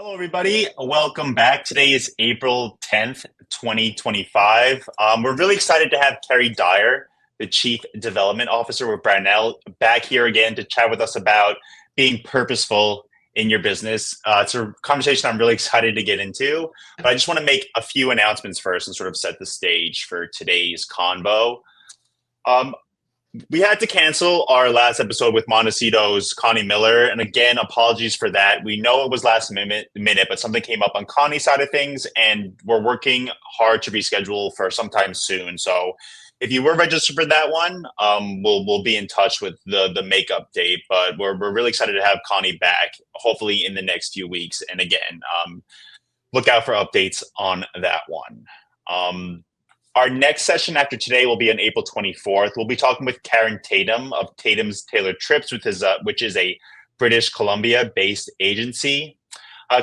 Hello, everybody. Welcome back. Today is April 10th, 2025. We're really excited to have Kerry Dyer, the Chief Development Officer with Brownell, back here again to chat with us about being purposeful in your business. It's a conversation I'm really excited to get into, but I just want to make a few announcements first and sort of set the stage for today's convo. Um, we had to cancel our last episode with Montecito's Connie Miller, and again, apologies for that. We know it was last minute, but something came up on Connie's side of things, and we're working hard to reschedule for sometime soon. So, if you were registered for that one, we'll be in touch with the makeup date. But we're really excited to have Connie back, hopefully in the next few weeks. And again, look out for updates on that one. Our next session after today will be on April 24th. We'll be talking with Karen Tatum of Tatum's Tailored Trips, which is a British Columbia-based agency.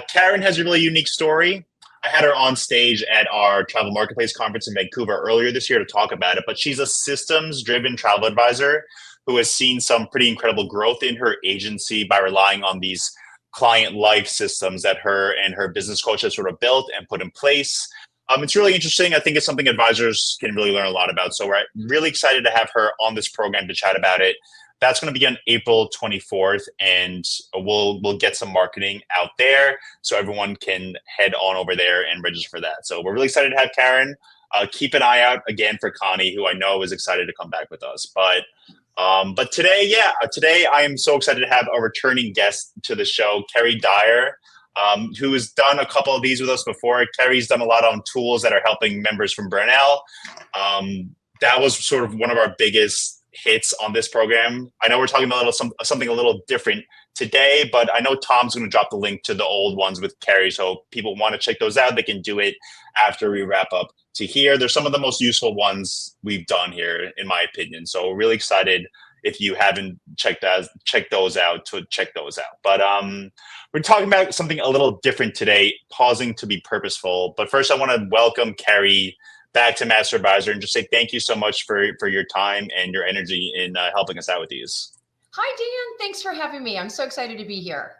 Karen has a really unique story. I had her on stage at our Travel Marketplace conference in Vancouver earlier this year to talk about it, but she's a systems-driven travel advisor who has seen some pretty incredible growth in her agency by relying on these client life systems that her and her business coach has sort of built and put in place. It's really interesting. I think it's something advisors can really learn a lot about. So we're really excited to have her on this program to chat about it. That's going to be on April 24th, and we'll get some marketing out there so everyone can head on over there and register for that. So we're really excited to have Karen. Keep an eye out again for Connie, who I know is excited to come back with us. But today I am so excited to have a returning guest to the show, Kerry Dyer. Who has done a couple of these with us before. Kerry's done a lot on tools that are helping members from Brownell. That was sort of one of our biggest hits on this program. I know we're talking about something a little different today, but I know Tom's going to drop the link to the old ones with Kerry, so people want to check those out. They can do it after we wrap up to here. They're some of the most useful ones we've done here, in my opinion. So we're really excited. If you haven't checked those out, to check those out. But we're talking about something a little different today, pausing to be purposeful. But first, I want to welcome Kerry back to MasterAdvisor and just say thank you so much for your time and your energy in helping us out with these. Hi, Dan. Thanks for having me. I'm so excited to be here.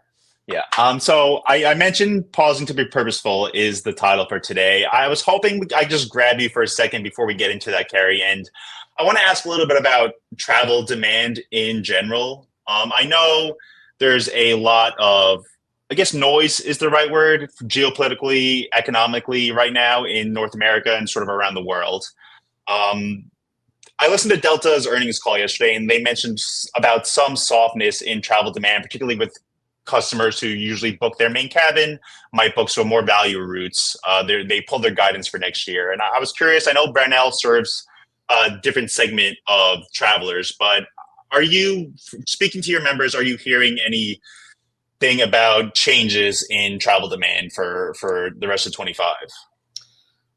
Yeah. So I mentioned pausing to be purposeful is the title for today. I was hoping I just grab you for a second before we get into that, Kerry, and I want to ask a little bit about travel demand in general. I know there's a lot of, I guess, noise is the right word, geopolitically, economically right now in North America and sort of around the world. I listened to Delta's earnings call yesterday, and they mentioned about some softness in travel demand, particularly with customers who usually book their main cabin, might book some more value routes. They pulled their guidance for next year. And I was curious, I know Brownell serves a different segment of travelers, but are you, speaking to your members, are you hearing anything about changes in travel demand for the rest of 25?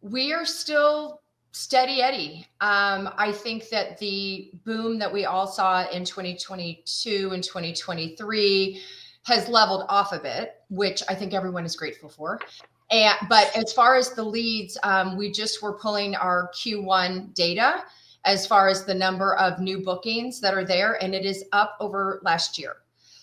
We are still steady Eddie. I think that the boom that we all saw in 2022 and 2023 has leveled off a bit, which I think everyone is grateful for. But as far as the leads, we just were pulling our Q1 data as far as the number of new bookings that are there, and it is up over last year.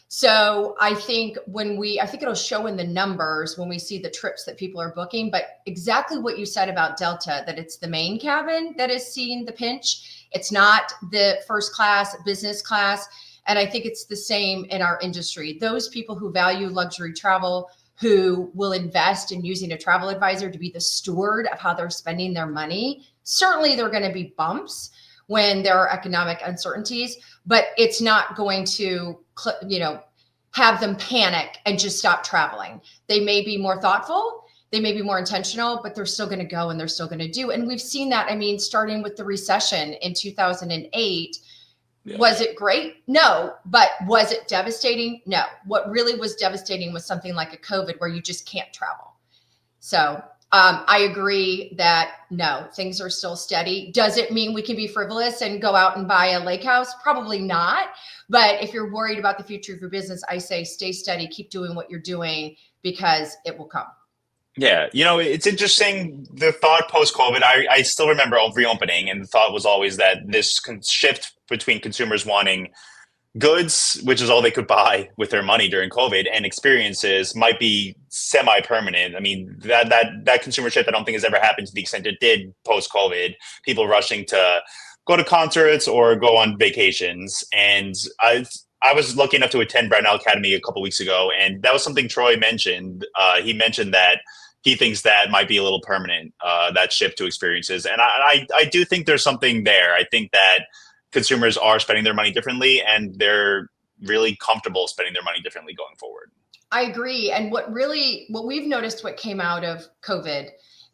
So I think it'll show in the numbers when we see the trips that people are booking, but exactly what you said about Delta, that it's the main cabin that is seeing the pinch. It's not the first class, business class. And I think it's the same in our industry. Those people who value luxury travel, who will invest in using a travel advisor to be the steward of how they're spending their money, certainly there are going to be bumps when there are economic uncertainties, but it's not going to, have them panic and just stop traveling. They may be more thoughtful, they may be more intentional, but they're still going to go and they're still going to do. And we've seen that, starting with the recession in 2008. Yeah. Was it great? No. But was it devastating? No. What really was devastating was something like a COVID where you just can't travel. So I agree that no, things are still steady. Does it mean we can be frivolous and go out and buy a lake house? Probably not. But if you're worried about the future of your business, I say stay steady, keep doing what you're doing because it will come. Yeah, it's interesting, the thought post-COVID, I still remember reopening, and the thought was always that this shift between consumers wanting goods, which is all they could buy with their money during COVID, and experiences might be semi-permanent. I mean, that consumer shift I don't think has ever happened to the extent it did post-COVID. People rushing to go to concerts or go on vacations. And I was lucky enough to attend Brownell Academy a couple weeks ago, and that was something Troy mentioned. He mentioned that he thinks that might be a little permanent, that shift to experiences. And I do think there's something there. I think that consumers are spending their money differently, and they're really comfortable spending their money differently going forward. I agree. And what we've noticed, what came out of COVID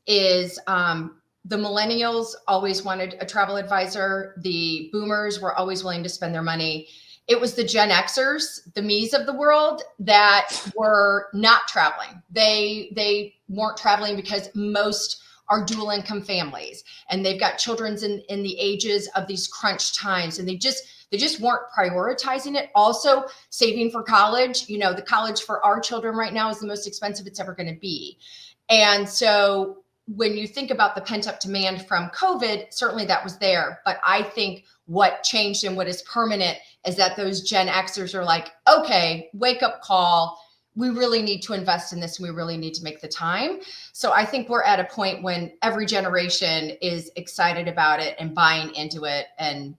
is the millennials always wanted a travel advisor. The boomers were always willing to spend their money. It was the Gen Xers, the me's of the world, that were not traveling. They weren't traveling because most are dual income families, and they've got children in the ages of these crunch times, and they just weren't prioritizing it. Also, saving for college. You know, the college for our children right now is the most expensive it's ever going to be. And so when you think about the pent up demand from COVID, certainly that was there. But I think what changed and what is permanent is that those Gen Xers are like, okay, wake up call. We really need to invest in this. And we really need to make the time. So I think we're at a point when every generation is excited about it and buying into it. And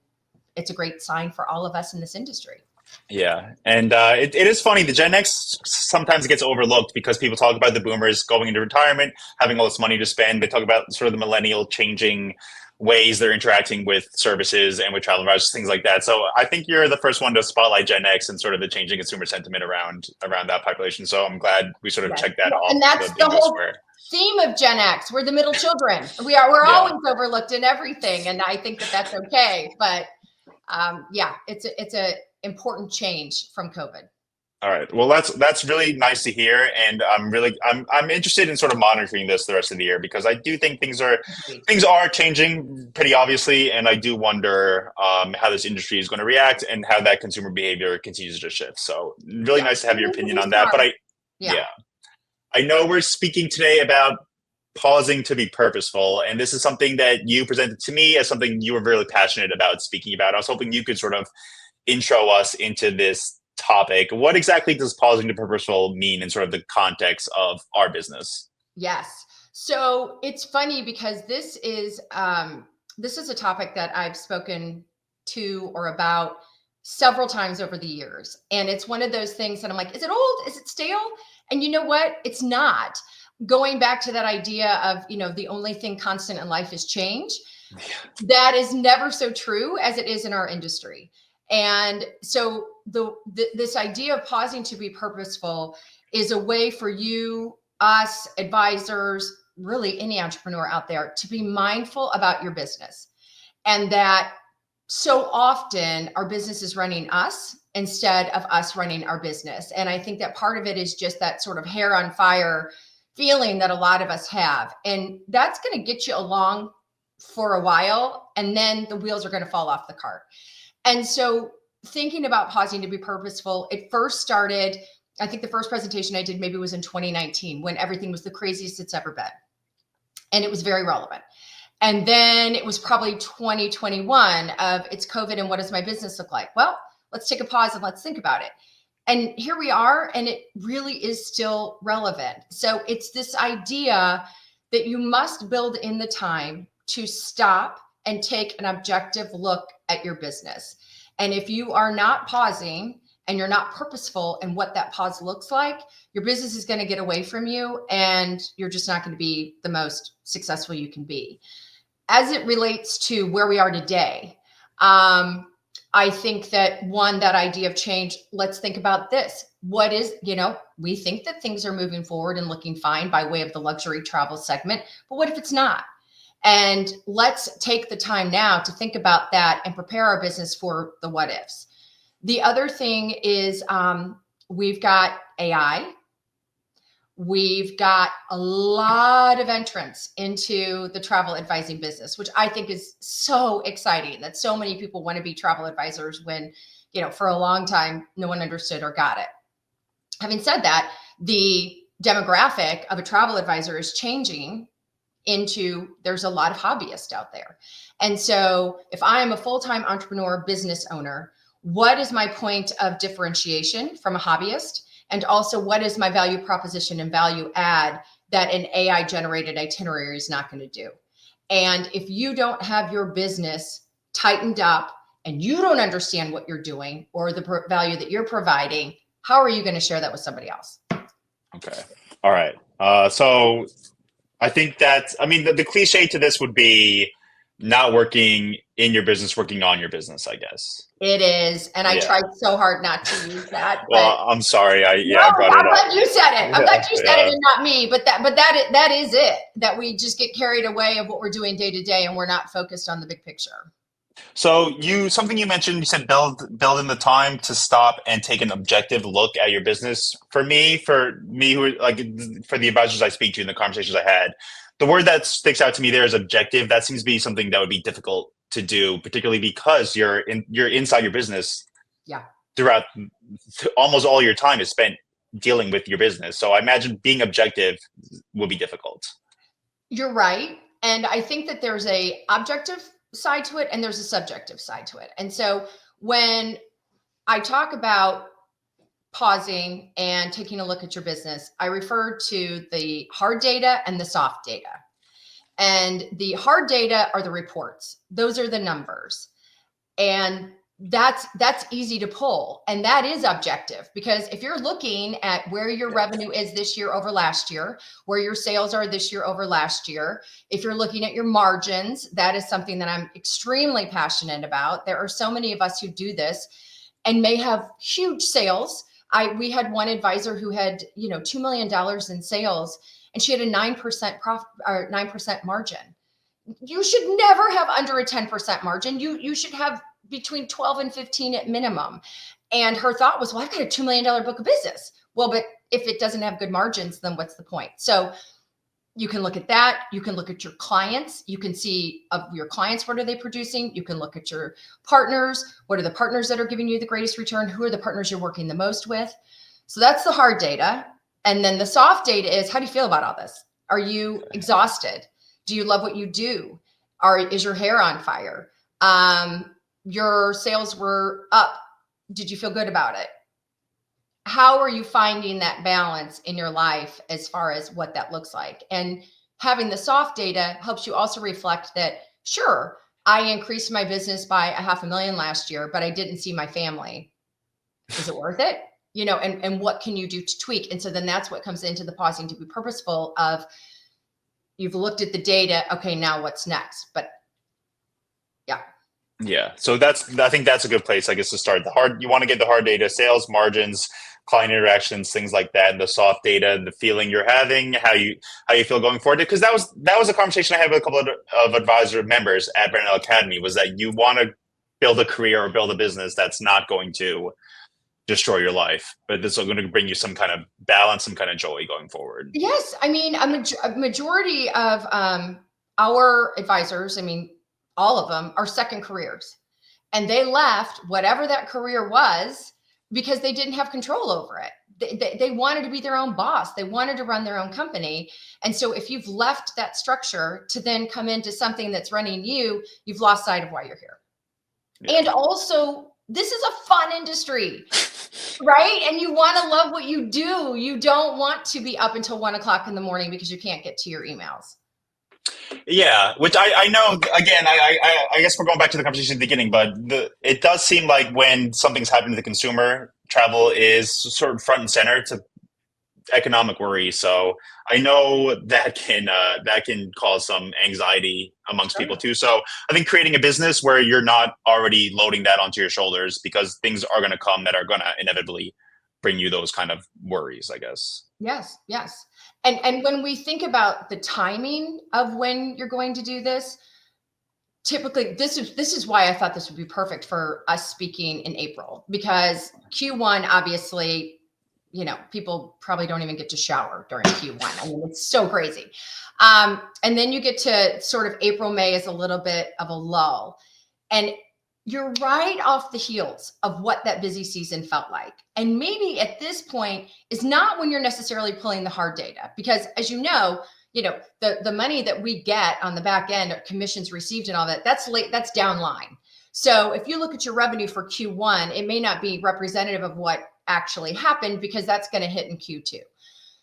it's a great sign for all of us in this industry. Yeah. And it is funny. The Gen X sometimes gets overlooked because people talk about the boomers going into retirement, having all this money to spend. They talk about sort of the millennial changing ways they're interacting with services and with travel advisors, things like that. So I think you're the first one to spotlight Gen X and sort of the changing consumer sentiment around that population. So I'm glad we sort of checked that off. And that's the whole theme of Gen X. We're the middle children. We're always overlooked in everything. And I think that that's okay. But it's a important change from COVID. All right. Well, that's really nice to hear, and I'm interested in sort of monitoring this the rest of the year, because I do think things are changing pretty obviously, and I do wonder how this industry is going to react and how that consumer behavior continues to shift. So really nice to have your opinion on that. But I know we're speaking today about pausing to be purposeful, and this is something that you presented to me as something you were really passionate about speaking about. I was hoping you could sort of intro us into this topic. What exactly does pausing to purposeful mean in sort of the context of our business? Yes. So it's funny because this is a topic that I've spoken to or about several times over the years. And it's one of those things that I'm like, is it old? Is it stale? And you know what? It's not. Going back to that idea of, the only thing constant in life is change. That is never so true as it is in our industry. And so this idea of pausing to be purposeful is a way for you, us, advisors, really any entrepreneur out there, to be mindful about your business. And that so often our business is running us instead of us running our business. And I think that part of it is just that sort of hair on fire feeling that a lot of us have. And that's going to get you along for a while, and then the wheels are going to fall off the cart. And so thinking about pausing to be purposeful, it first started, I think the first presentation I did maybe was in 2019, when everything was the craziest it's ever been. And it was very relevant. And then it was probably 2021 of it's COVID and what does my business look like? Well, let's take a pause and let's think about it. And here we are, and it really is still relevant. So it's this idea that you must build in the time to stop and take an objective look at your business. And if you are not pausing and you're not purposeful in what that pause looks like, your business is going to get away from you, and you're just not going to be the most successful you can be. As it relates to where we are today, I think that that idea of change, let's think about this. What is, we think that things are moving forward and looking fine by way of the luxury travel segment, but what if it's not? And let's take the time now to think about that and prepare our business for the what ifs. The other thing is we've got AI. We've got a lot of entrants into the travel advising business, which I think is so exciting that so many people want to be travel advisors when, for a long time, no one understood or got it. Having said that, the demographic of a travel advisor is changing into, there's a lot of hobbyists out there. And so if I'm a full-time entrepreneur business owner, what is my point of differentiation from a hobbyist? And also, what is my value proposition and value add that an AI generated itinerary is not going to do? And if you don't have your business tightened up and you don't understand what you're doing or the value that you're providing, how are you going to share that with somebody else? Okay. All right. So I think that, I mean, the cliche to this would be not working in your business, working on your business, I guess. It is. And I Yeah. tried so hard not to use that, but Well, I'm sorry. no, I brought it I'm up. glad you said it. I'm glad you said it Yeah. and not me. But that is it. That we just get carried away of what we're doing day to day, and we're not focused on the big picture. So something you mentioned, you said build in the time to stop and take an objective look at your business. For me who like for the advisors I speak to in the conversations I had, the word that sticks out to me there is objective. That seems to be something that would be difficult to do, particularly because you're inside your business Yeah, throughout almost all your time is spent dealing with your business. So I imagine being objective will be difficult. you're right. And I think that there's a objective side to it and there's a subjective side to it. And so when I talk about pausing and taking a look at your business, I refer to the hard data and the soft data. And the hard data are the reports. Those are the numbers. And that's easy to pull. And that is objective, because if you're looking at where your revenue is this year over last year, where your sales are this year over last year, if you're looking at your margins, that is something that I'm extremely passionate about. There are so many of us who do this and may have huge sales. We had one advisor who had, $2 million in sales, and she had a 9% profit or 9% margin. You should never have under a 10% margin. You should have between 12 and 15 at minimum. And her thought was, well, I've got a $2 million book of business. Well, but if it doesn't have good margins, then what's the point? So you can look at that. You can look at your clients. You can see of your clients, what are they producing? You can look at your partners. What are the partners that are giving you the greatest return? Who are the partners you're working the most with? So that's the hard data. And then the soft data is, how do you feel about all this? Are you exhausted? Do you love what you do? Is your hair on fire? Your sales were up. Did you feel good about it? How are you finding that balance in your life as far as what that looks like? And having the soft data helps you also reflect that, sure, I increased my business by $500,000 last year, but I didn't see my family. Is it worth it? And what can you do to tweak? And so then that's what comes into the pausing to be purposeful of, you've looked at the data. Okay, now what's next? But yeah. Yeah. So I think that's a good place, I guess, to start. You want to get the hard data, sales, margins, client interactions, things like that, and the soft data, the feeling you're having, how you feel going forward. Because that was a conversation I had with a couple of advisor members at Brownell Academy, was that you want to build a career or build a business that's not going to destroy your life, but this is going to bring you some kind of balance, some kind of joy going forward. Yes. I mean, a majority of our advisors, I mean, all of them are second careers, and they left whatever that career was because they didn't have control over it. They wanted to be their own boss. They wanted to run their own company. And so if you've left that structure to then come into something that's running you've lost sight of why you're here. Yeah. And also, this is a fun industry, right? And you want to love what you do. You don't want to be up until 1:00 in the morning because you can't get to your emails. Yeah, which I know, again, I guess we're going back to the conversation at the beginning, but it does seem like when something's happened to the consumer, travel is sort of front and center to economic worry. So I know that can cause some anxiety amongst people too. So I think creating a business where you're not already loading that onto your shoulders, because things are going to come that are going to inevitably bring you those kind of worries, I guess. Yes. And when we think about the timing of when you're going to do this, typically this is why I thought this would be perfect for us speaking in April, because Q1, obviously, people probably don't even get to shower during Q1. I mean, it's so crazy. And then you get to sort of April, May is a little bit of a lull. And you're right off the heels of what that busy season felt like. And maybe at this point is not when you're necessarily pulling the hard data, because as you know, the money that we get on the back end, commissions received and all that, that's late, that's downline. So if you look at your revenue for Q1, it may not be representative of what actually happened because that's going to hit in Q2.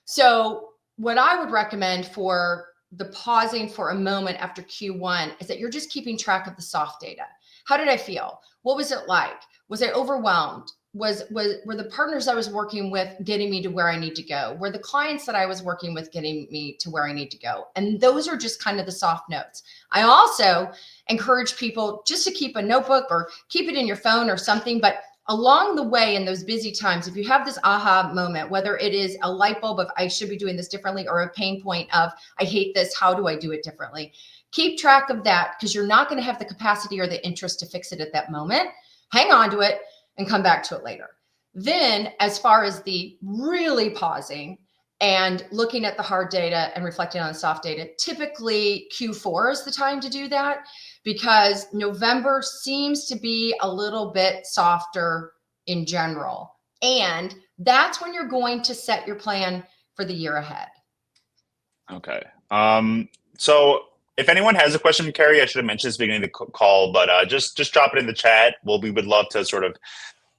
So what I would recommend for the pausing for a moment after Q1 is that you're just keeping track of the soft data. How did I feel? What was it like? Was I overwhelmed? Were the partners I was working with getting me to where I need to go? Were the clients that I was working with getting me to where I need to go? And those are just kind of the soft notes. I also encourage people just to keep a notebook or keep it in your phone or something, but along the way in those busy times, if you have this aha moment, whether it is a light bulb of I should be doing this differently or a pain point of I hate this, how do I do it differently? Keep track of that because you're not going to have the capacity or the interest to fix it at that moment. Hang on to it and come back to it later. Then as far as the really pausing and looking at the hard data and reflecting on the soft data, typically Q4 is the time to do that because November seems to be a little bit softer in general. And that's when you're going to set your plan for the year ahead. Okay. So if anyone has a question, Kerry, I should have mentioned this at the beginning of the call, but just drop it in the chat. We would love to sort of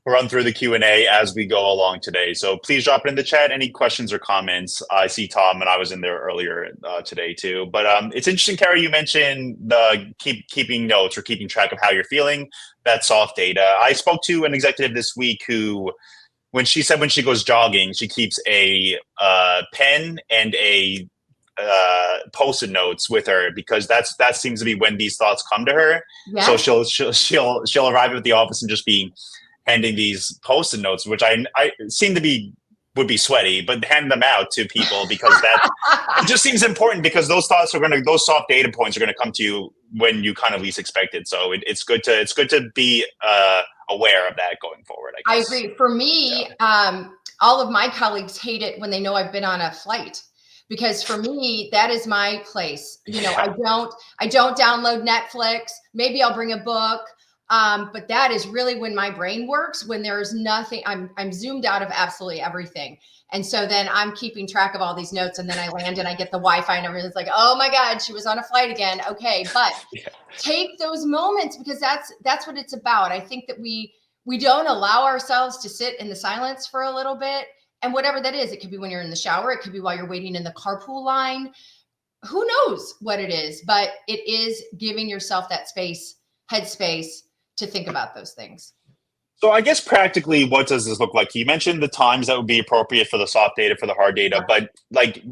run through the Q&A as we go along today. So please drop it in the chat. Any questions or comments? I see Tom and I was in there earlier today too. But it's interesting, Kerry, you mentioned the keeping notes or keeping track of how you're feeling, that soft data. I spoke to an executive this week who, when she goes jogging, she keeps a pen and a post-it notes with her because that seems to be when these thoughts come to her. Yeah. So she'll arrive at the office and just be handing these post-it notes, which I seem to be would be sweaty, but hand them out to people because that it just seems important because those thoughts those soft data points are gonna come to you when you kind of least expect it. So it's good to be aware of that going forward, I guess. I agree. For me, all of my colleagues hate it when they know I've been on a flight. Because for me, that is my place. You know, I don't download Netflix. Maybe I'll bring a book. But that is really when my brain works, when there's nothing, I'm zoomed out of absolutely everything. And so then I'm keeping track of all these notes and then I land and I get the Wi-Fi and everything's like, oh my God, she was on a flight again. Okay. But take those moments because that's what it's about. I think that we don't allow ourselves to sit in the silence for a little bit. And whatever that is, it could be when you're in the shower. It could be while you're waiting in the carpool line. Who knows what it is, but it is giving yourself that space, headspace to think about those things. So I guess practically, what does this look like? You mentioned the times that would be appropriate for the soft data, for the hard data, but like,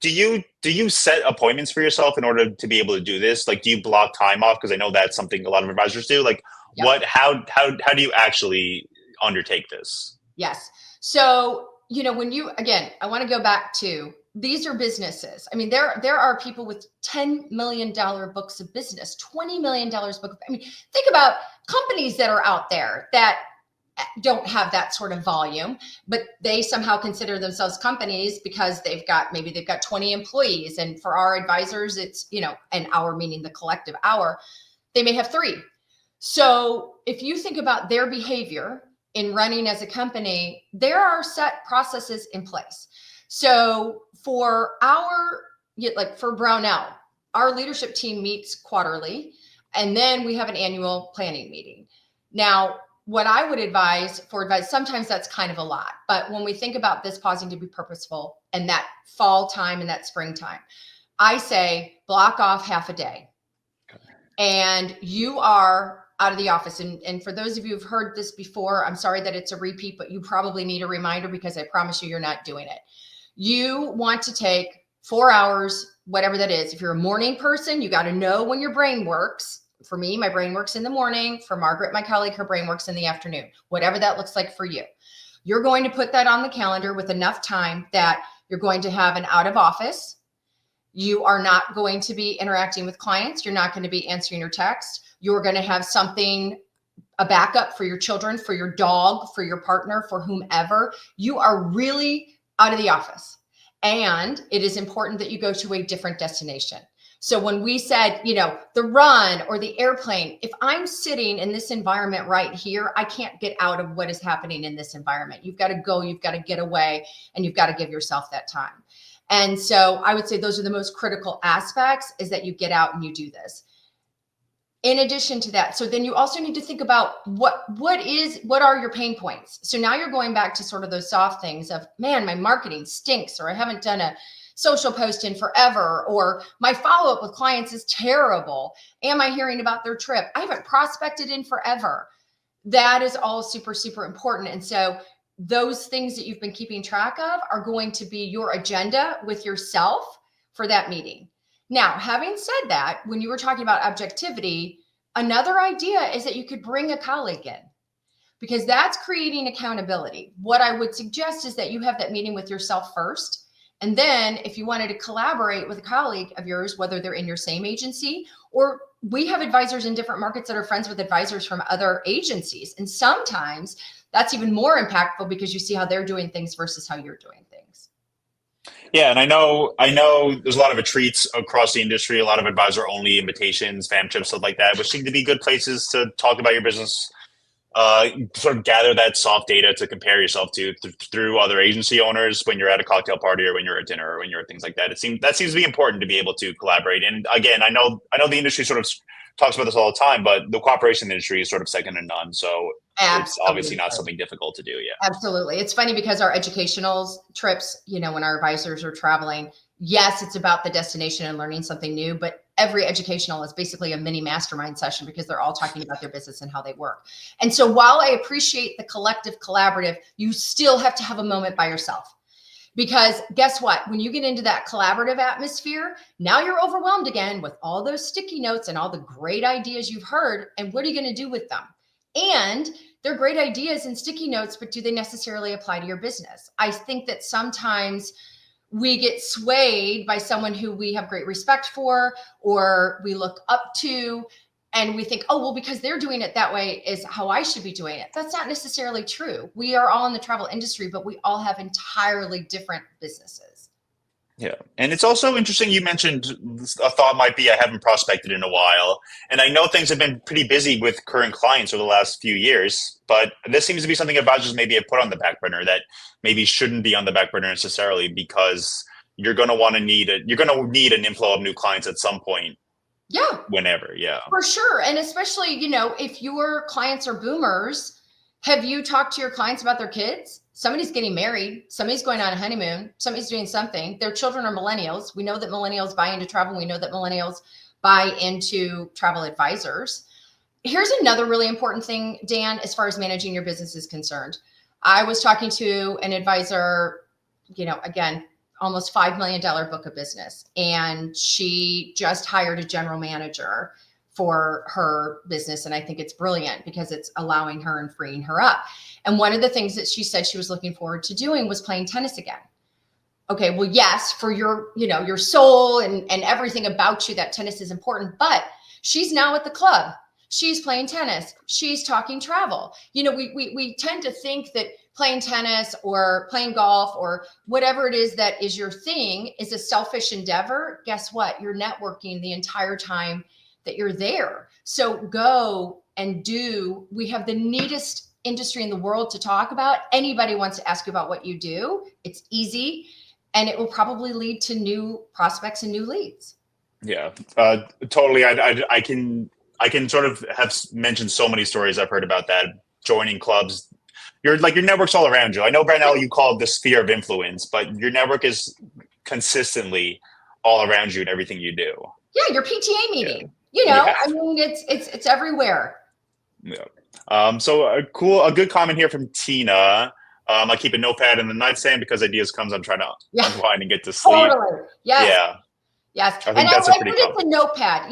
do you set appointments for yourself in order to be able to do this? Like, do you block time off? Because I know that's something a lot of advisors do. Like, how do you actually undertake this? Yes. So, you know, I want to go back to, these are businesses. I mean, there are people with $10 million books of business, $20 million book. I mean, think about companies that are out there that don't have that sort of volume, but they somehow consider themselves companies because maybe they've got 20 employees. And for our advisors, it's, you know, an hour, meaning the collective hour, they may have 3. So if you think about their behavior in running as a company, there are set processes in place. So for for Brownell, our leadership team meets quarterly, and then we have an annual planning meeting. Now, what I would advise, sometimes that's kind of a lot, but when we think about this pausing to be purposeful and that fall time and that springtime, I say block off half a day. Okay. And you are out of the office. And for those of you who've heard this before, I'm sorry that it's a repeat, but you probably need a reminder because I promise you're not doing it. You want to take 4 hours, whatever that is. If you're a morning person, you got to know when your brain works. For me, my brain works in the morning. For Margaret, my colleague, her brain works in the afternoon, whatever that looks like for you. You're going to put that on the calendar with enough time that you're going to have an out of office. You are not going to be interacting with clients. You're not going to be answering your text. You're going to have something, a backup for your children, for your dog, for your partner, for whomever. You are really out of the office. And it is important that you go to a different destination. So when we said, you know, the run or the airplane, if I'm sitting in this environment right here, I can't get out of what is happening in this environment. You've got to go, you've got to get away, and you've got to give yourself that time. And so I would say those are the most critical aspects, is that you get out and you do this. In addition to that, so then you also need to think about what are your pain points. So now you're going back to sort of those soft things of, man, my marketing stinks, or I haven't done a social post in forever, or my follow-up with clients is terrible. Am I hearing about their trip? I haven't prospected in forever. That is all super, super important. And so those things that you've been keeping track of are going to be your agenda with yourself for that meeting. Now, having said that, when you were talking about objectivity, another idea is that you could bring a colleague in, because that's creating accountability. What I would suggest is that you have that meeting with yourself first. And then if you wanted to collaborate with a colleague of yours, whether they're in your same agency, or we have advisors in different markets that are friends with advisors from other agencies. And sometimes that's even more impactful because you see how they're doing things versus how you're doing things. Yeah, and I know there's a lot of retreats across the industry, a lot of advisor only invitations, fam trips, stuff like that, which seem to be good places to talk about your business, sort of gather that soft data to compare yourself to through other agency owners when you're at a cocktail party or when you're at dinner or when you're at things like that. Seems to be important to be able to collaborate. And again, I know the industry sort of talks about this all the time, but the cooperation industry is sort of second to none. So it's obviously Absolutely. not something difficult to do. Yeah. Absolutely. It's funny because our educational trips, when our advisors are traveling, yes, it's about the destination and learning something new, but every educational is basically a mini mastermind session because they're all talking about their business and how they work. And so while I appreciate the collective collaborative, you still have to have a moment by yourself. Because guess what? When you get into that collaborative atmosphere, now you're overwhelmed again with all those sticky notes and all the great ideas you've heard. And what are you going to do with them? And they're great ideas and sticky notes, but do they necessarily apply to your business? I think that sometimes we get swayed by someone who we have great respect for or we look up to, and we think, oh, well, because they're doing it that way is how I should be doing it. That's not necessarily true. We are all in the travel industry, but we all have entirely different businesses. Yeah. And it's also interesting you mentioned a thought might be I haven't prospected in a while. And I know things have been pretty busy with current clients over the last few years, but this seems to be something advisors maybe have put on the back burner that maybe shouldn't be on the back burner necessarily because you're going to need an inflow of new clients at some point. Yeah, Whenever. Yeah. for sure. And especially, if your clients are boomers, have you talked to your clients about their kids? Somebody's getting married. Somebody's going on a honeymoon. Somebody's doing something. Their children are millennials. We know that millennials buy into travel. We know that millennials buy into travel advisors. Here's another really important thing, Dan, as far as managing your business is concerned. I was talking to an advisor, again, almost $5 million book of business. And she just hired a general manager for her business. And I think it's brilliant because it's allowing her and freeing her up. And one of the things that she said she was looking forward to doing was playing tennis again. Okay, well, yes, for your soul and everything about you, that tennis is important, but she's now at the club. She's playing tennis. She's talking travel. We tend to think that playing tennis or playing golf or whatever it is that is your thing is a selfish endeavor. Guess what? You're networking the entire time that you're there. So go and do. We have the neatest industry in the world to talk about. Anybody wants to ask you about what you do. It's easy, and it will probably lead to new prospects and new leads. Yeah, totally. I can sort of have mentioned so many stories I've heard about that joining clubs. Your network's all around you. I know, Brownell, you call it the sphere of influence, but your network is consistently all around you in everything you do. Yeah, your PTA meeting. Yeah. I mean, it's everywhere. Yeah. So a good comment here from Tina. I keep a notepad in the nightstand because ideas comes. I'm trying to unwind and get to sleep. Totally. Yes. Yeah. Yes. I think that's a pretty common. It's a notepad.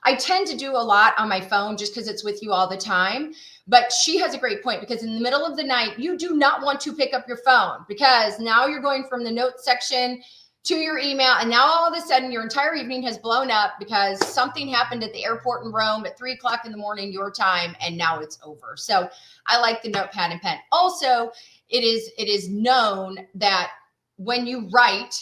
I tend to do a lot on my phone just because it's with you all the time. But she has a great point because in the middle of the night, you do not want to pick up your phone because now you're going from the notes section to your email. And now all of a sudden your entire evening has blown up because something happened at the airport in Rome at 3:00 in the morning, your time, and now it's over. So I like the notepad and pen. Also, it is known that when you write,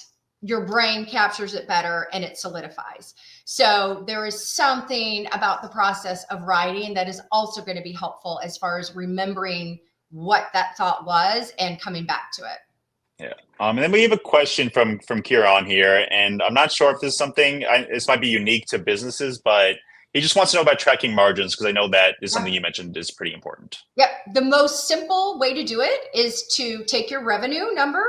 your brain captures it better and it solidifies. So there is something about the process of writing that is also going to be helpful as far as remembering what that thought was and coming back to it. Yeah. And then we have a question from Kira on here, and I'm not sure if this is something, this might be unique to businesses, but He just wants to know about tracking margins because I know that is something you mentioned is pretty important. Yep. The most simple way to do it is to take your revenue number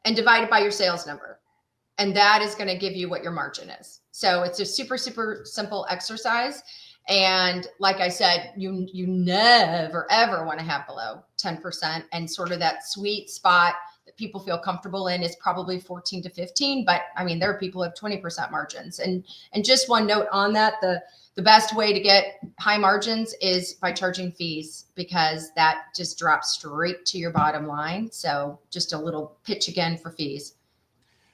and divide it by your sales number. And that is going to give you what your margin is. So it's a super, super simple exercise. And like I said, you never, ever want to have below 10%. And sort of that sweet spot that people feel comfortable in is probably 14 to 15. But I mean, there are people who have 20% margins. And just one note on that, the best way to get high margins is by charging fees, because that just drops straight to your bottom line. So just a little pitch again for fees.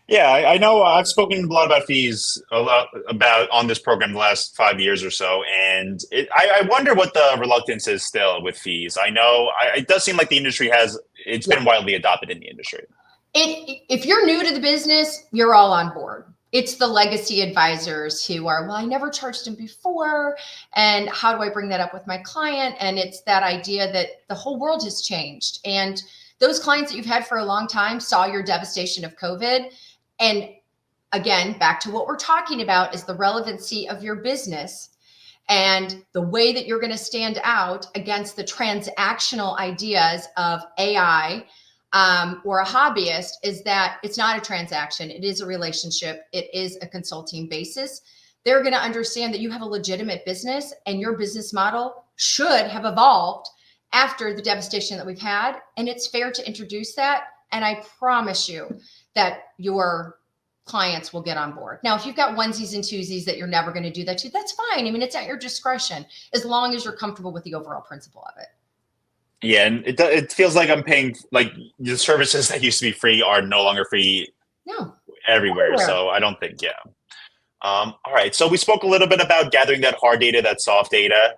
Yeah, I know I've spoken a lot about fees, a lot about on this program the last 5 years or so, and I wonder what the reluctance is still with fees. I know it does seem like the industry it's been widely adopted in the industry. If you're new to the business, you're all on board. It's the legacy advisors who are, well, I never charged them before, and how do I bring that up with my client? And it's that idea that the whole world has changed, and those clients that you've had for a long time saw your devastation of COVID. And again, back to what we're talking about is the relevancy of your business and the way that you're going to stand out against the transactional ideas of AI or a hobbyist is that it's not a transaction. It is a relationship. It is a consulting basis. They're going to understand that you have a legitimate business and your business model should have evolved after the devastation that we've had. And it's fair to introduce that. And I promise you that your clients will get on board. Now, if you've got onesies and twosies that you're never going to do that to, that's fine. I mean, it's at your discretion, as long as you're comfortable with the overall principle of it. Yeah, and it feels like I'm paying, like the services that used to be free are no longer free everywhere. So I don't think, all right. So we spoke a little bit about gathering that hard data, that soft data.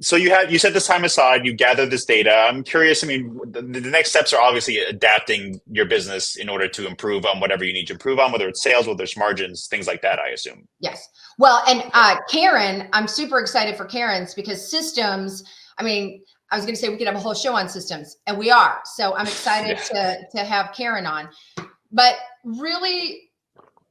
So you set this time aside, you gather this data. I'm curious, I mean, the next steps are obviously adapting your business in order to improve on whatever you need to improve on, whether it's sales, whether it's margins, things like that, I assume. Yes. Well, and Karen, I'm super excited for Karen's, because systems, I mean, I was going to say we could have a whole show on systems, and we are. So I'm excited to have Karen on. But really,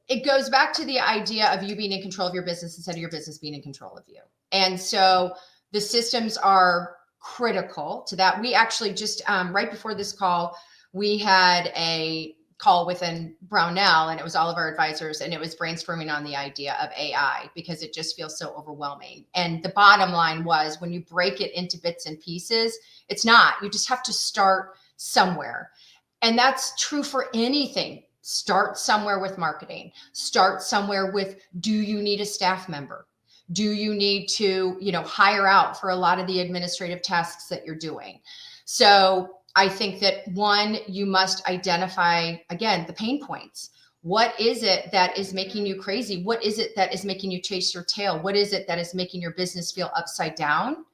it goes back to the idea of you being in control of your business instead of your business being in control of you. And so the systems are critical to that. We actually just right before this call, we had a call within Brownell, and it was all of our advisors, and it was brainstorming on the idea of AI, because it just feels so overwhelming. And the bottom line was, when you break it into bits and pieces, it's not. You just have to start somewhere. And that's true for anything. Start somewhere with marketing. Start somewhere with, do you need a staff member? Do you need to, hire out for a lot of the administrative tasks that you're doing? So I think that one, you must identify, again, the pain points. What is it that is making you crazy? What is it that is making you chase your tail? What is it that is making your business feel upside down?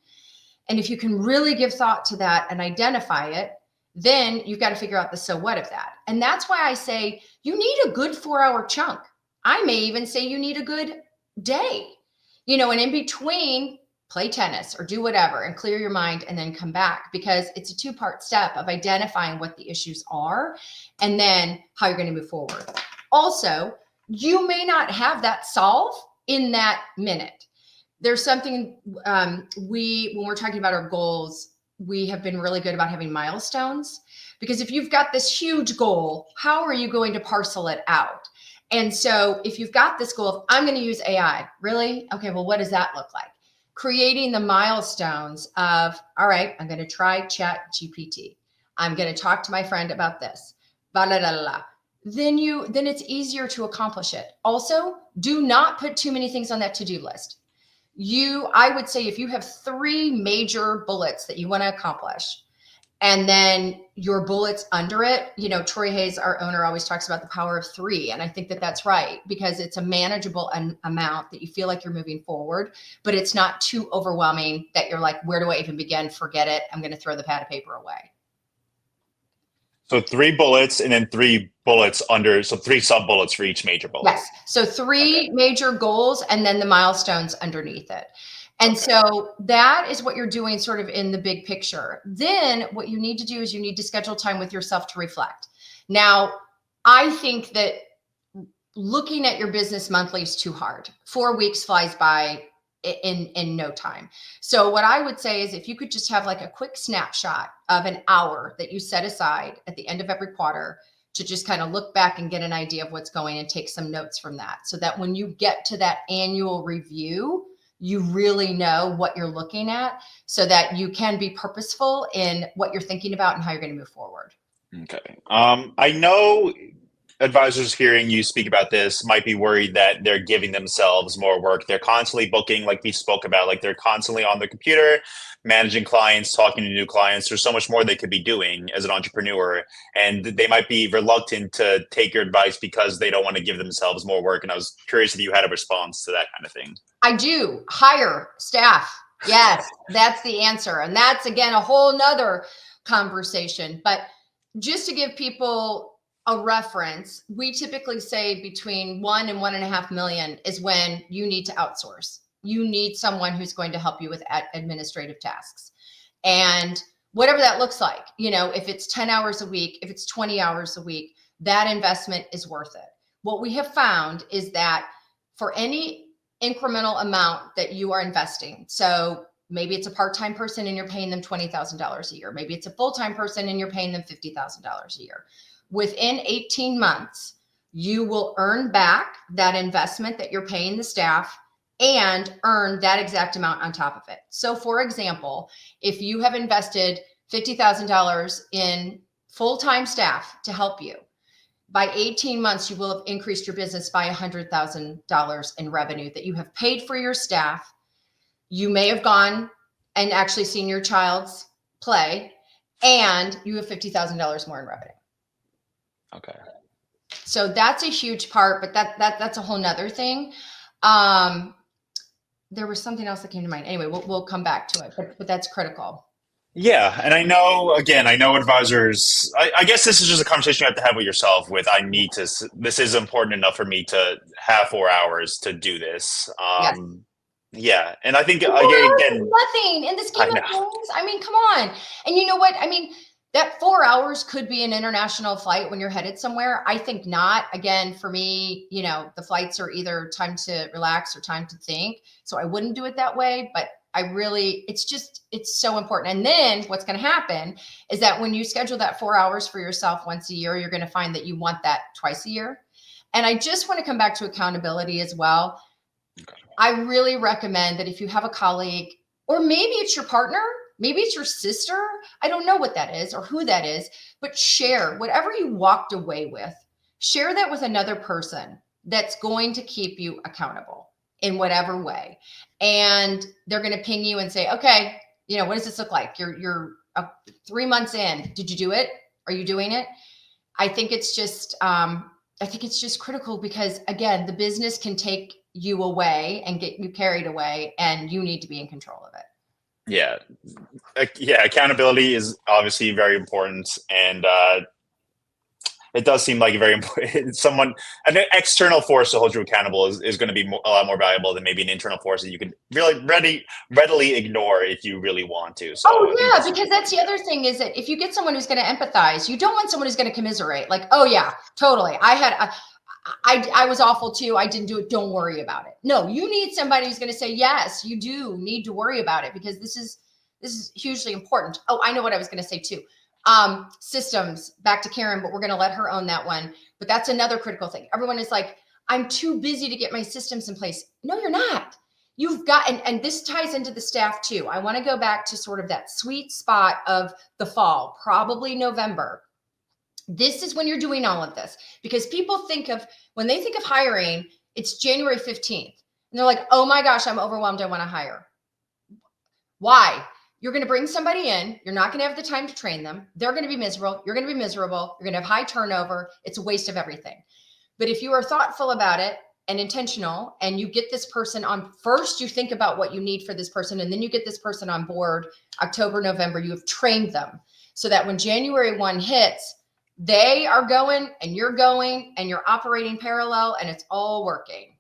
And if you can really give thought to that and identify it, then you've got to figure out the so what of that. And that's why I say you need a good 4-hour chunk. I may even say you need a good day. And in between, play tennis or do whatever and clear your mind and then come back, because it's a 2-part step of identifying what the issues are and then how you're going to move forward. Also, you may not have that solve in that minute. There's something when we're talking about our goals, we have been really good about having milestones, because if you've got this huge goal, how are you going to parcel it out? And so if you've got this goal of, I'm going to use AI, really? Okay, well, what does that look like? Creating the milestones of, all right, I'm going to try Chat GPT. I'm going to talk to my friend about this. Blah, blah, blah, blah. Then it's easier to accomplish it. Also, do not put too many things on that to-do list. I would say if you have 3 major bullets that you want to accomplish, and then your bullets under it, Troy Hayes, our owner, always talks about the power of 3. And I think that that's right, because it's a manageable amount that you feel like you're moving forward, but it's not too overwhelming that you're like, where do I even begin? Forget it. I'm going to throw the pad of paper away. So 3 bullets and then 3 bullets under, so 3 sub bullets for each major bullet. Yes. So 3 major goals and then the milestones underneath it. And so that is what you're doing sort of in the big picture. Then what you need to do is you need to schedule time with yourself to reflect. Now, I think that looking at your business monthly is too hard. 4 weeks flies by in no time. So what I would say is if you could just have like a quick snapshot of an hour that you set aside at the end of every quarter to just kind of look back and get an idea of what's going and take some notes from that, so that when you get to that annual review, you really know what you're looking at, so that you can be purposeful in what you're thinking about and how you're going to move forward. Okay. I know advisors hearing you speak about this might be worried that they're giving themselves more work. They're constantly booking, like we spoke about, like they're constantly on the computer, managing clients, talking to new clients. There's so much more they could be doing as an entrepreneur. And they might be reluctant to take your advice because they don't want to give themselves more work. And I was curious if you had a response to that kind of thing. I do. Hire staff. Yes, that's the answer. And that's, again, a whole nother conversation. But just to give people a reference, we typically say between 1 and 1.5 million is when you need to outsource. You need someone who's going to help you with administrative tasks. And whatever that looks like, if it's 10 hours a week, if it's 20 hours a week, that investment is worth it. What we have found is that for any incremental amount that you are investing, so maybe it's a part-time person and you're paying them $20,000 a year. Maybe it's a full-time person and you're paying them $50,000 a year. Within 18 months, you will earn back that investment that you're paying the staff and earn that exact amount on top of it. So for example, if you have invested $50,000 in full-time staff to help you, by 18 months, you will have increased your business by $100,000 in revenue that you have paid for your staff. You may have gone and actually seen your child's play, and you have $50,000 more in revenue. Okay. So that's a huge part, but that's a whole nother thing. There was something else that came to mind. Anyway, we'll come back to it, but that's critical. Yeah. And I know advisors, I guess this is just a conversation you have to have with yourself with, this is important enough for me to have 4 hours to do this. Yes. Yeah. And I think, again, nothing in the scheme of know. things. I mean, come on. And you know what? I mean, that 4 hours could be an international flight when you're headed somewhere. I think not. Again, for me, the flights are either time to relax or time to think. So I wouldn't do it that way, but it's so important. And then what's going to happen is that when you schedule that 4 hours for yourself once a year, you're going to find that you want that twice a year. And I just want to come back to accountability as well. I really recommend that if you have a colleague, or maybe it's your partner, maybe it's your sister, I don't know what that is or who that is, but share whatever you walked away with, share that with another person that's going to keep you accountable in whatever way. And they're going to ping you and say, okay, what does this look like? You're 3 months in. Did you do it? Are you doing it? I think it's just critical because, again, the business can take you away and get you carried away, and you need to be in control of it. Yeah. Yeah. Accountability is obviously very important. And it does seem like a very important, an external force to hold you accountable is going to be a lot more valuable than maybe an internal force that you can really readily ignore if you really want to. So, because that's the other thing is that if you get someone who's going to empathize, you don't want someone who's going to commiserate. Like, oh yeah, totally. I was awful too. I didn't do it. Don't worry about it. No, you need somebody who's going to say, yes, you do need to worry about it because this is hugely important. Oh, I know what I was going to say too. Systems, back to Karen, but we're going to let her own that one. But that's another critical thing. Everyone is like, I'm too busy to get my systems in place. No, you're not. You've got, and this ties into the staff too. I want to go back to sort of that sweet spot of the fall, probably November. This is when you're doing all of this because people when they think of hiring, it's January 15th. And they're like, oh my gosh, I'm overwhelmed. I want to hire. Why? You're going to bring somebody in. You're not going to have the time to train them. They're going to be miserable. You're going to be miserable. You're going to have high turnover. It's a waste of everything. But if you are thoughtful about it and intentional, and you get this person on first, you think about what you need for this person. And then you get this person on board October, November, you have trained them so that when January 1 hits, they are going and you're operating parallel and it's all working.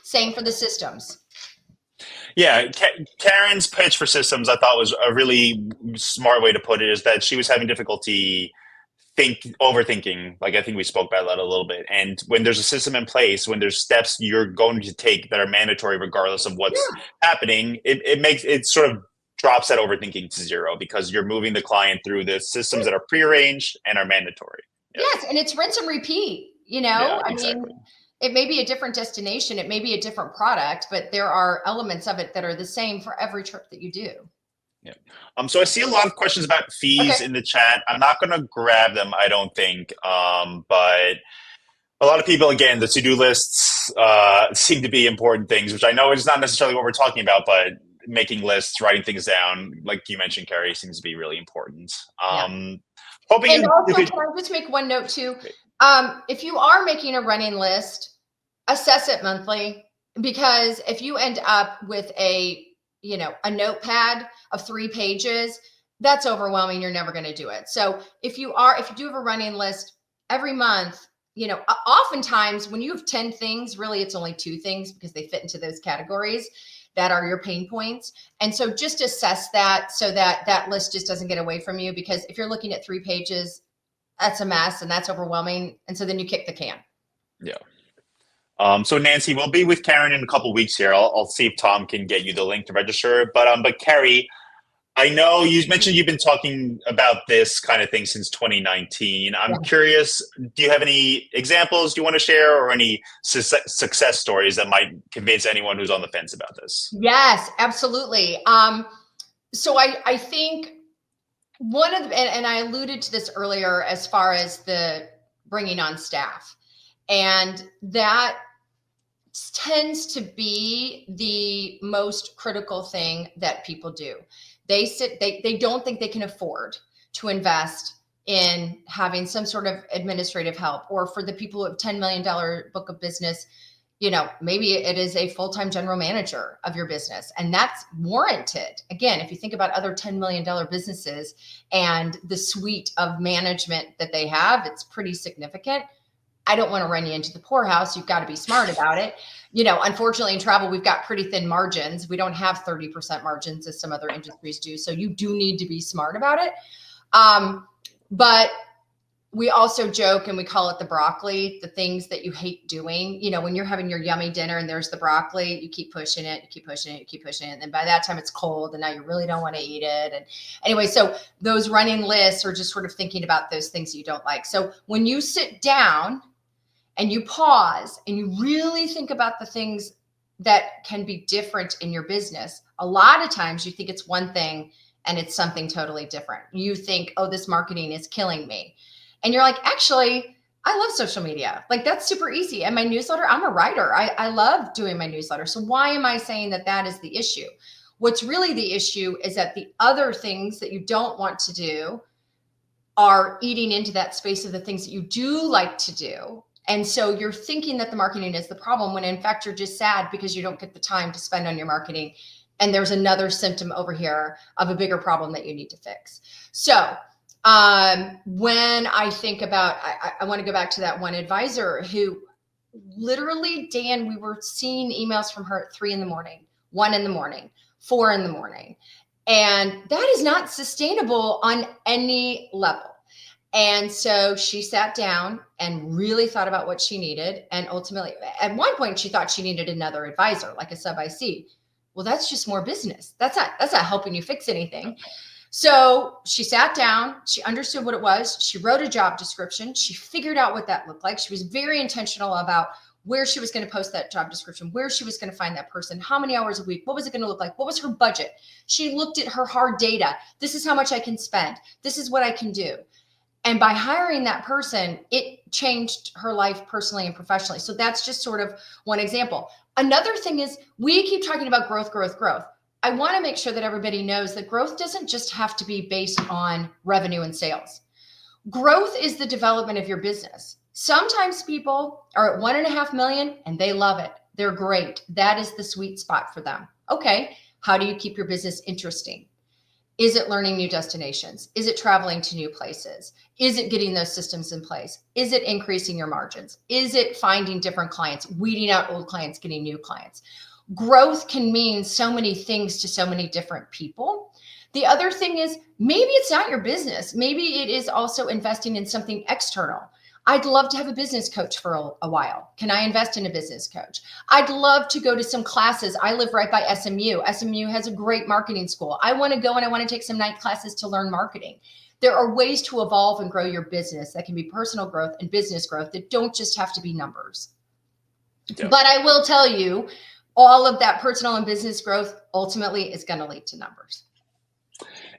Same for the systems. Yeah, Karen's pitch for systems, I thought was a really smart way to put it, is that she was having difficulty overthinking. Like I think we spoke about that a little bit. And when there's a system in place, when there's steps you're going to take that are mandatory, regardless of what's happening, it makes it sort of drops that overthinking to zero because you're moving the client through the systems that are prearranged and are mandatory. Yeah. Yes, and it's rinse and repeat, Yeah, I exactly. mean, it may be a different destination, it may be a different product, but there are elements of it that are the same for every trip that you do. Yeah. So I see a lot of questions about Okay. fees in the chat. I'm not going to grab them, I don't think. But a lot of people, again, the to-do lists seem to be important things, which I know is not necessarily what we're talking about, but making lists, writing things down, like you mentioned, Kerry, seems to be really important. Yeah. Hoping And you also, could. can I just make one note too? If you are making a running list, assess it monthly, because if you end up with a notepad of 3 pages, that's overwhelming. You're never going to do it. So if you do have a running list every month, oftentimes when you have 10 things, really it's only 2 things because they fit into those categories that are your pain points. And so just assess that so that that list just doesn't get away from you, because if you're looking at 3 pages, that's a mess and that's overwhelming. And so then you kick the can. Yeah. So Nancy, we'll be with Karen in a couple weeks here. I'll see if Tom can get you the link to register. But Kerry, I know you mentioned you've been talking about this kind of thing since 2019. I'm Yeah. curious, do you have any examples you want to share or any success stories that might convince anyone who's on the fence about this? Yes, absolutely. So I think one of the, and I alluded to this earlier as far as the bringing on staff, and that tends to be the most critical thing that people do. They don't think they can afford to invest in having some sort of administrative help, or for the people who have $10 million book of business, maybe it is a full-time general manager of your business, and that's warranted. Again, if you think about other $10 million businesses and the suite of management that they have, it's pretty significant. I don't want to run you into the poorhouse. You've got to be smart about it. Unfortunately in travel, we've got pretty thin margins. We don't have 30% margins as some other industries do. So you do need to be smart about it. But we also joke and we call it the broccoli, the things that you hate doing. When you're having your yummy dinner and there's the broccoli, you keep pushing it, you keep pushing it, you keep pushing it. And then by that time it's cold and now you really don't want to eat it. And anyway, so those running lists are just sort of thinking about those things you don't like. So when you sit down and you pause and you really think about the things that can be different in your business, a lot of times you think it's one thing and it's something totally different. You think, oh, this marketing is killing me. And you're like, actually, I love social media. Like, that's super easy. And my newsletter, I'm a writer. I love doing my newsletter. So why am I saying that that is the issue? What's really the issue is that the other things that you don't want to do are eating into that space of the things that you do like to do. And so you're thinking that the marketing is the problem when in fact you're just sad because you don't get the time to spend on your marketing. And there's another symptom over here of a bigger problem that you need to fix. So when I think about, I want to go back to that one advisor who literally, Dan, we were seeing emails from her at 3 a.m, 1 a.m, 4 a.m. And that is not sustainable on any level. And so she sat down and really thought about what she needed. And ultimately, at one point, she thought she needed another advisor, like a sub-IC. Well, that's just more business. That's not helping you fix anything. So she sat down, she understood what it was. She wrote a job description. She figured out what that looked like. She was very intentional about where she was going to post that job description, where she was going to find that person, how many hours a week, what was it going to look like, what was her budget. She looked at her hard data. This is how much I can spend. This is what I can do. And by hiring that person, it changed her life personally and professionally. So that's just sort of one example. Another thing is we keep talking about growth, growth, growth. I want to make sure that everybody knows that growth doesn't just have to be based on revenue and sales. Growth is the development of your business. Sometimes people are at 1.5 million and they love it. They're great. That is the sweet spot for them. Okay, how do you keep your business interesting? Is it learning new destinations? Is it traveling to new places? Is it getting those systems in place? Is it increasing your margins? Is it finding different clients, weeding out old clients, getting new clients? Growth can mean so many things to so many different people. The other thing is maybe it's not your business. Maybe it is also investing in something external. I'd love to have a business coach for a while. Can I invest in a business coach? I'd love to go to some classes. I live right by SMU. SMU has a great marketing school. I want to go and I want to take some night classes to learn marketing. There are ways to evolve and grow your business that can be personal growth and business growth that don't just have to be numbers. Yeah. But I will tell you, all of that personal and business growth ultimately is going to lead to numbers.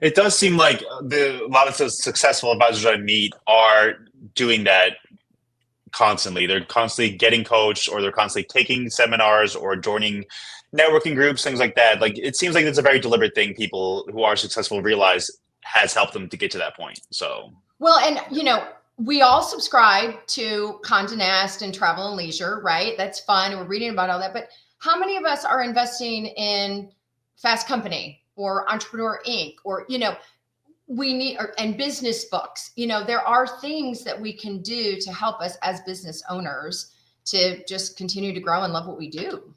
It does seem like a lot of the successful advisors I meet are doing that constantly. They're constantly getting coached, or they're constantly taking seminars or joining networking groups, things like that. Like, it seems like it's a very deliberate thing people who are successful realize has helped them to get to that point. So, well, and we all subscribe to Condé Nast and Travel and Leisure, right? That's fun. We're reading about all that. But how many of us are investing in Fast Company or Entrepreneur Inc. or, we need, and business books? There are things that we can do to help us as business owners to just continue to grow and love what we do.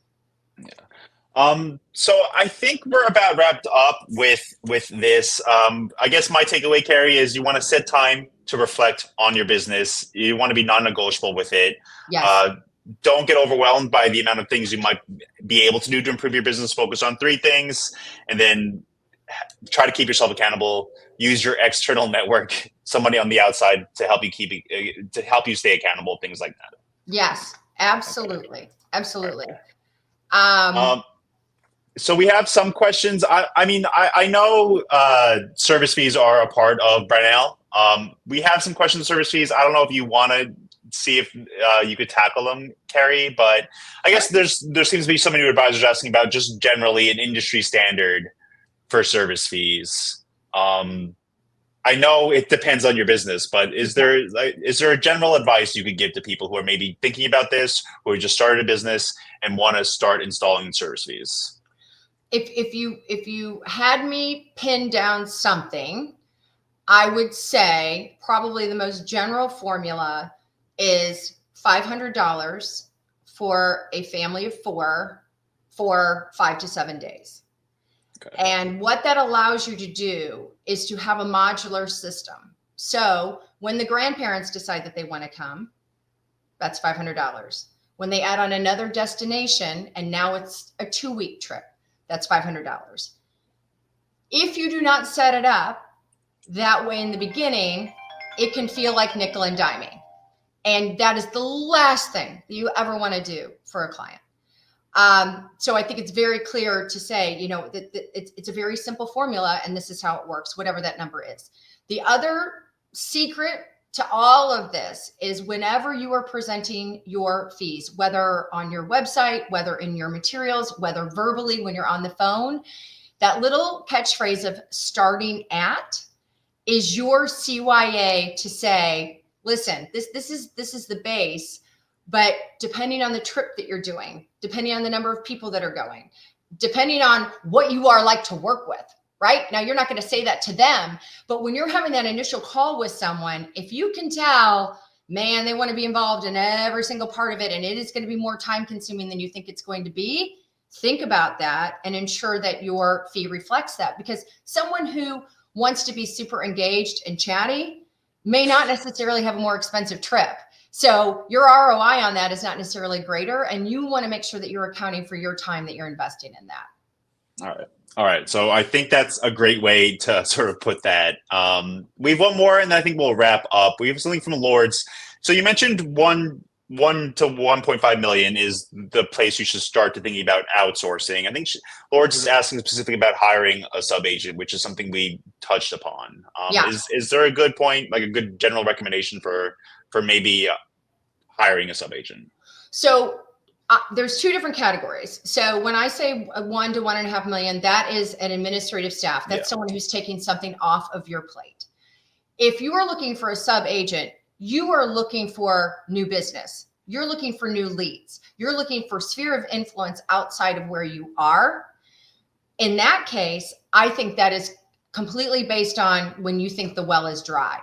Yeah. So I think we're about wrapped up with this. I guess my takeaway, Kerry, is you want to set time to reflect on your business. You want to be non-negotiable with it. Yes. Don't get overwhelmed by the amount of things you might be able to do to improve your business. Focus on 3 things, and then try to keep yourself accountable. Use your external network, somebody on the outside, to help you stay accountable. Things like that. Yes, absolutely, absolutely. So we have some questions. I know service fees are a part of Brownell. We have some questions on service fees. I don't know if you want to see if you could tackle them, Kerry, but I guess there seems to be so many advisors asking about just generally an industry standard for service fees. I know it depends on your business, but is there a general advice you could give to people who are maybe thinking about this, who just started a business and want to start installing service fees? If you had me pin down something, I would say probably the most general formula is $500 for a family of 4 for 5 to 7 days. Okay. And what that allows you to do is to have a modular system. So when the grandparents decide that they want to come, that's $500. When they add on another destination and now it's a 2-week trip, that's $500. If you do not set it up that way in the beginning, it can feel like nickel and diming. And that is the last thing that you ever want to do for a client. So I think it's very clear to say, that it's a very simple formula, and this is how it works, whatever that number is. The other secret to all of this is whenever you are presenting your fees, whether on your website, whether in your materials, whether verbally when you're on the phone, that little catchphrase of starting at is your CYA to say, listen, this is the base, but depending on the trip that you're doing, depending on the number of people that are going, depending on what you are like to work with, right? Now, you're not going to say that to them, but when you're having that initial call with someone, if you can tell, man, they want to be involved in every single part of it, and it is going to be more time consuming than you think it's going to be, think about that and ensure that your fee reflects that, because someone who wants to be super engaged and chatty may not necessarily have a more expensive trip. So your ROI on that is not necessarily greater, and you want to make sure that you're accounting for your time that you're investing in that. All right. So I think that's a great way to sort of put that. We have one more, and I think we'll wrap up. We have something from Lords. So you mentioned 1 to 1.5 million is the place you should start to thinking about outsourcing. I think Lords is asking specifically about hiring a sub agent, which is something we touched upon. Is there a good point, like a good general recommendation for maybe hiring a sub agent? So there's 2 different categories. So when I say 1 to 1.5 million, that is an administrative staff. That's someone who's taking something off of your plate. If you are looking for a sub agent, you are looking for new business. You're looking for new leads. You're looking for sphere of influence outside of where you are. In that case, I think that is completely based on when you think the well is dry.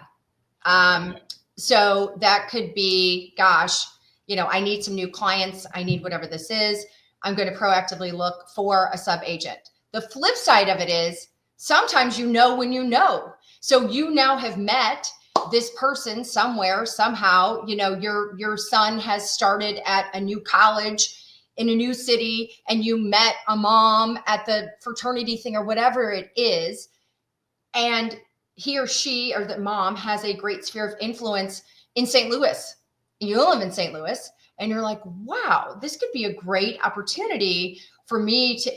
So that could be, gosh, I need some new clients. I need whatever this is. I'm going to proactively look for a sub agent. The flip side of it is sometimes you know when you know. So you now have met this person somewhere, somehow, your son has started at a new college in a new city, and you met a mom at the fraternity thing or whatever it is. And he or she, or the mom, has a great sphere of influence in St. Louis. You live in St. Louis, and you're like, wow, this could be a great opportunity for me to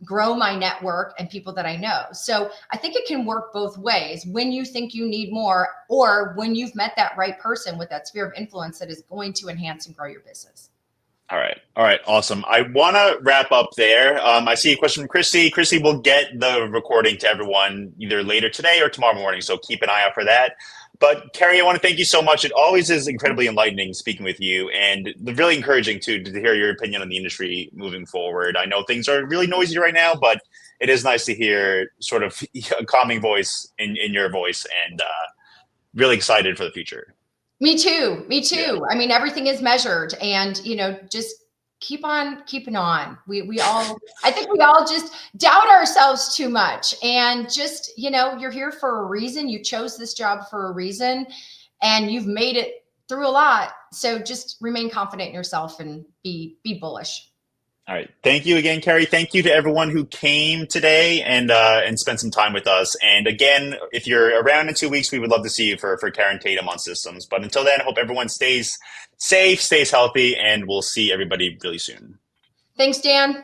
grow my network and people that I know. So I think it can work both ways, when you think you need more, or when you've met that right person with that sphere of influence that is going to enhance and grow your business. All right. All right. Awesome. I want to wrap up there. I see a question from Christy. Christy will get the recording to everyone either later today or tomorrow morning. So keep an eye out for that. But Kerry, I want to thank you so much. It always is incredibly enlightening speaking with you, and really encouraging to hear your opinion on the industry moving forward. I know things are really noisy right now, but it is nice to hear sort of a calming voice in your voice, and really excited for the future. Me too. Me too. Yeah. I mean, everything is measured, and just keep on keeping on. I think we all just doubt ourselves too much, and just, you're here for a reason. You chose this job for a reason, and you've made it through a lot. So just remain confident in yourself and be bullish. All right. Thank you again, Kerry. Thank you to everyone who came today and spent some time with us. And again, if you're around in 2 weeks, we would love to see you for Karen Tatum on systems. But until then, I hope everyone stays safe, stays healthy, and we'll see everybody really soon. Thanks, Dan.